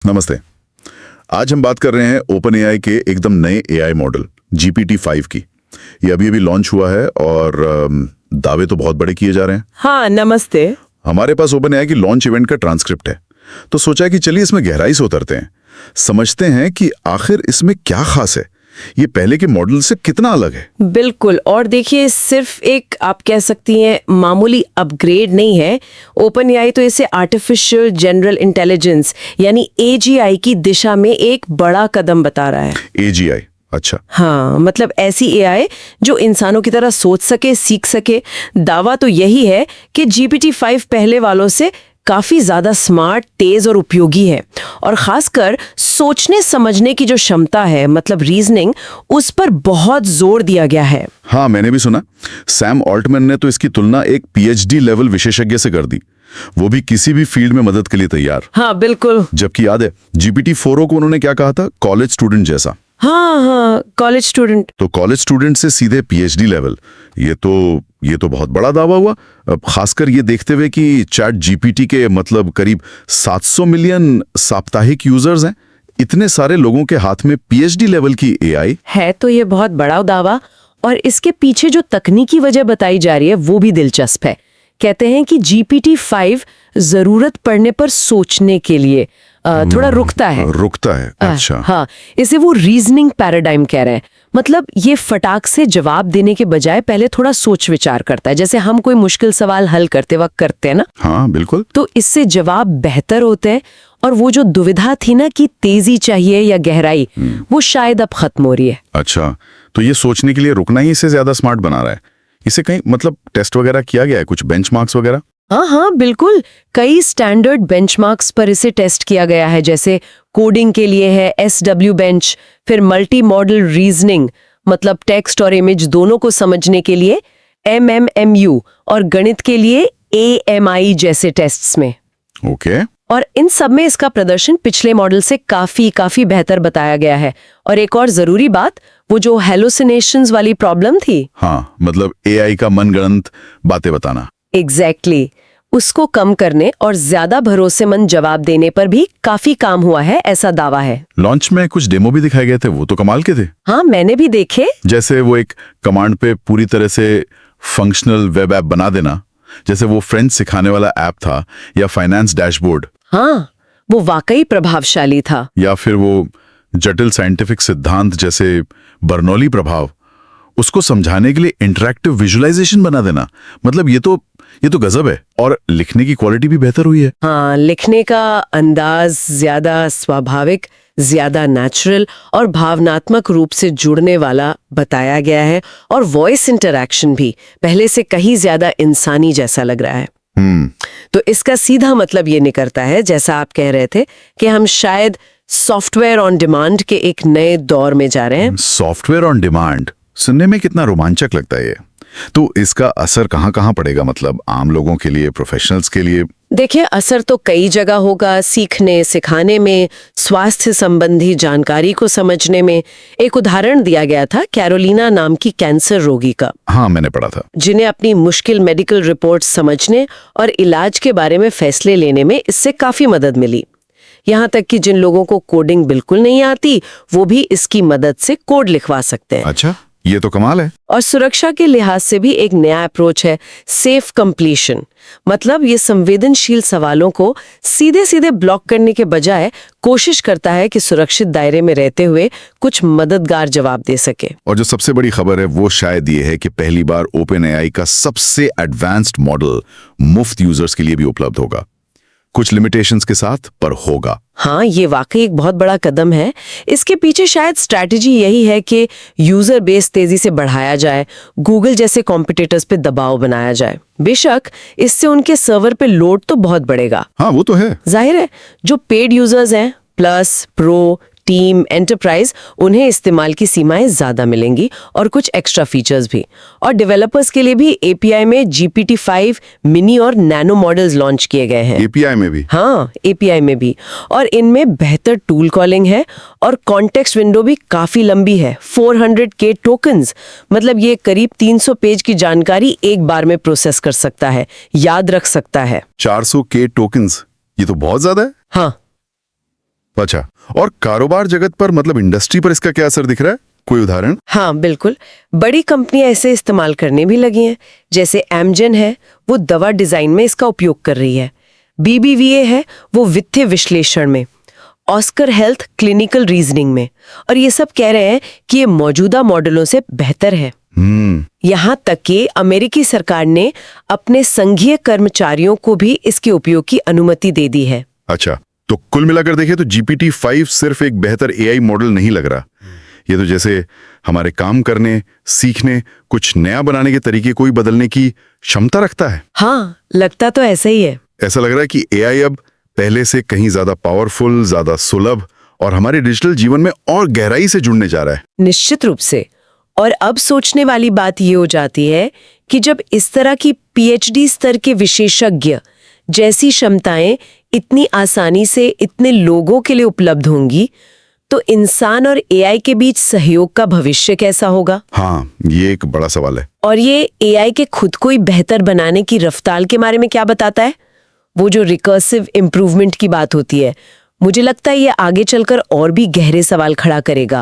नमस्ते। आज हम बात कर रहे हैं ओपन एआई के एकदम नए एआई मॉडल GPT-5 की। ये अभी लॉन्च हुआ है और दावे तो बहुत बड़े किए जा रहे हैं। हाँ, नमस्ते। हमारे पास ओपन एआई की लॉन्च इवेंट का ट्रांसक्रिप्ट है, तो सोचा कि चलिए इसमें गहराई से उतरते हैं, समझते हैं कि आखिर इसमें क्या खास है, ये पहले के मॉडल से कितना अलग है। बिल्कुल। और देखिए, सिर्फ एक आप कह सकती हैं मामूली अपग्रेड नहीं है। ओपन एआई तो इसे आर्टिफिशियल जनरल इंटेलिजेंस यानी एजीआई की दिशा में एक बड़ा कदम बता रहा है। एजीआई, अच्छा। हाँ, मतलब ऐसी एआई जो इंसानों की तरह सोच सके, सीख सके। दावा तो यही है कि GPT-5 पहले वालों से काफी ज्यादा स्मार्ट, तेज और उपयोगी है, और खासकर सोचने समझने की जो क्षमता है, मतलब रीजनिंग, उस पर बहुत जोर दिया गया है। हाँ, मैंने भी सुना। सैम ऑल्टमैन ने तो इसकी तुलना एक PhD लेवल विशेषज्ञ से कर दी, वो भी किसी भी फील्ड में मदद के लिए तैयार। हाँ, बिल्कुल। जबकि याद है GPT-4 को उन्होंने क्या कहा था, कॉलेज स्टूडेंट जैसा। हाँ, कॉलेज स्टूडेंट। तो कॉलेज स्टूडेंट से सीधे PhD लेवल, ये तो बहुत बड़ा दावा हुआ। अब खासकर ये देखते हुए कि चैट GPT के मतलब करीब 700 मिलियन साप्ताहिक यूजर्स हैं। इतने सारे लोगों के हाथ में PhD लेवल की AI है, तो ये बहुत बड़ा दावा। और इसके पीछे जो तकनीकी वजह बताई जा रही है वो भी दिलचस्प है। कहते हैं कि GPT-5 जरूरत पड़ने पर सोचने के लिए थोड़ा रुकता है। अच्छा। हाँ, इसे वो रीजनिंग पैराडाइम कह रहे हैं। मतलब ये फटाक से जवाब देने के बजाय पहले थोड़ा सोच विचार करता है, जैसे हम कोई मुश्किल सवाल हल करते वक्त करते हैं ना। हाँ, बिल्कुल। तो इससे जवाब बेहतर होते हैं, और वो जो दुविधा थी ना कि तेजी चाहिए या गहराई, वो शायद अब खत्म हो रही है। अच्छा, तो ये सोचने के लिए रुकना ही इसे ज्यादा स्मार्ट बना रहा है। इसे कहीं मतलब टेस्ट वगैरह किया गया है, कुछ बेंचमार्क्स वगैरह? हाँ, बिल्कुल। कई स्टैंडर्ड बेंचमार्क्स पर इसे टेस्ट किया गया है, जैसे कोडिंग के लिए है SW बेंच, फिर मल्टी मॉडल रीजनिंग, मतलब टेक्स्ट और इमेज दोनों को समझने के लिए MMMU, और गणित के लिए AMI जैसे टेस्ट्स में। ओके। और इन सब में इसका प्रदर्शन पिछले मॉडल से काफी बेहतर बताया गया है। और एक और जरूरी बात, वो जो हेलुसिनेशंस वाली प्रॉब्लम थी, हाँ, मतलब AI का मनगढ़ंत बातें बताना। एग्जैक्टली, उसको कम करने और ज्यादा भरोसेमंद जवाब देने पर भी काफी काम हुआ है, ऐसा दावा है। लॉन्च में कुछ डेमो भी दिखाए गए थे, वो तो कमाल के थे। हाँ, मैंने भी देखे। जैसे वो एक कमांड पे पूरी तरह से फंक्शनल वेब ऐप बना देना, जैसे वो फ्रेंच सिखाने वाला ऐप था, या फाइनेंस डैशबोर्ड। हाँ, वो वाकई प्रभावशाली था। या फिर वो जटिल साइंटिफिक सिद्धांत जैसे बर्नौली प्रभाव, उसको समझाने के लिए इंटरैक्टिव विजुअलाइजेशन बना देना। मतलब ये तो गजब है। और लिखने की क्वालिटी भी बेहतर हुई है। हाँ, लिखने का अंदाज ज्यादा स्वाभाविक, ज्यादा नेचुरल और भावनात्मक रूप से जुड़ने वाला बताया गया है, और वॉइस इंटरैक्शन भी पहले से कहीं ज्यादा इंसानी जैसा लग रहा है। तो इसका सीधा मतलब ये निकलता है, जैसा आप कह रहे थे, कि हम शायद सॉफ्टवेयर ऑन डिमांड के एक नए दौर में जा रहे हैं। सॉफ्टवेयर ऑन डिमांड सुनने में कितना रोमांचक लगता है ये। तो इसका असर कहाँ पड़ेगा, मतलब आम लोगों के लिए, प्रोफेशनल्स के लिए? देखिए, असर तो कई जगह होगा। सीखने सिखाने में, स्वास्थ्य संबंधी जानकारी को समझने में। एक उदाहरण दिया गया था कैरोलिना नाम की कैंसर रोगी का। हाँ, मैंने पढ़ा था। जिन्हें अपनी मुश्किल मेडिकल रिपोर्ट समझने और इलाज के बारे में फैसले लेने में इससे काफी मदद मिली। यहाँ तक कि जिन लोगों को कोडिंग बिल्कुल नहीं आती, वो भी इसकी मदद से कोड लिखवा सकते हैं। अच्छा, ये तो कमाल है। और सुरक्षा के लिहाज से भी एक नया अप्रोच है, सेफ कंप्लीशन। मतलब ये संवेदनशील सवालों को सीधे सीधे ब्लॉक करने के बजाय कोशिश करता है कि सुरक्षित दायरे में रहते हुए कुछ मददगार जवाब दे सके। और जो सबसे बड़ी खबर है वो शायद ये है कि पहली बार ओपन एआई का सबसे एडवांस्ड मॉडल मुफ्त यूजर्स के लिए भी उपलब्ध होगा, कुछ लिमिटेशंस के साथ, पर होगा। हाँ, ये वाकई एक बहुत बड़ा कदम है। इसके पीछे शायद स्ट्रैटेजी यही है कि यूजर बेस तेजी से बढ़ाया जाए, गूगल जैसे कॉम्पिटिटर्स पे दबाव बनाया जाए। बेशक इससे उनके सर्वर पे लोड तो बहुत बढ़ेगा। हाँ, वो तो है। जाहिर है, जो पेड यूजर्स हैं, प्लस, प्रो, टीम, एंटरप्राइज, उन्हें इस्तेमाल की सीमाएं ज्यादा मिलेंगी, और कुछ एक्स्ट्रा फीचर्स भी। और डेवलपर्स के लिए भी API में GPT-5 मिनी और नैनो मॉडल्स लॉन्च किए गए हैं। API में भी? हाँ, API में भी। और इनमें बेहतर टूल कॉलिंग है, और कॉन्टेक्स्ट विंडो भी काफी लंबी है, 400K टोकन्स। मतलब ये करीब 300 पेज की जानकारी एक बार में प्रोसेस कर सकता है, याद रख सकता है। 400K टोकन्स, ये तो बहुत ज्यादा है। हाँ, अच्छा, और कारोबार जगत पर मतलब इंडस्ट्री पर इसका क्या असर दिख रहा है? कोई उदाहरण? हाँ बिल्कुल, बड़ी कंपनियां इसे इस्तेमाल करने भी लगी हैं। जैसे एमजन है, वो दवा डिजाइन में इसका उपयोग कर रही है। BBVA है, वो वित्तीय विश्लेषण में। ऑस्कर हेल्थ क्लिनिकल रीजनिंग में। और ये सब कह रहे हैं कि ये मौजूदा मॉडलों से बेहतर है। यहाँ तक कि अमेरिकी सरकार ने अपने संघीय कर्मचारियों को भी इसके उपयोग की अनुमति दे दी है। अच्छा, तो कुल मिलाकर देखें तो GPT-5 सिर्फ एक बेहतर AI मॉडल नहीं लग रहा। ये तो जैसे हमारे काम करने, सीखने, कुछ नया बनाने के तरीके को ही बदलने की क्षमता रखता है। हाँ, लगता तो ऐसा ही है। ऐसा लग रहा है कि AI अब पहले से कहीं ज्यादा पावरफुल, ज्यादा सुलभ और हमारे डिजिटल जीवन में और गहराई से जुड़ने जा रहा है। निश्चित रूप से। और अब सोचने वाली बात ये हो जाती है कि जब इस तरह की PhD स्तर के विशेषज्ञ जैसी क्षमताएं इतनी आसानी से इतने लोगों के लिए उपलब्ध होंगी, तो इंसान और AI के बीच सहयोग का भविष्य कैसा होगा? हाँ, ये एक बड़ा सवाल है। और ये AI के खुद को ही बेहतर बनाने की रफ्तार के बारे में क्या बताता है? वो जो रिकर्सिव इम्प्रूवमेंट की बात होती है, मुझे लगता है ये आगे चलकर और भी गहरे सवाल खड़ा करेगा।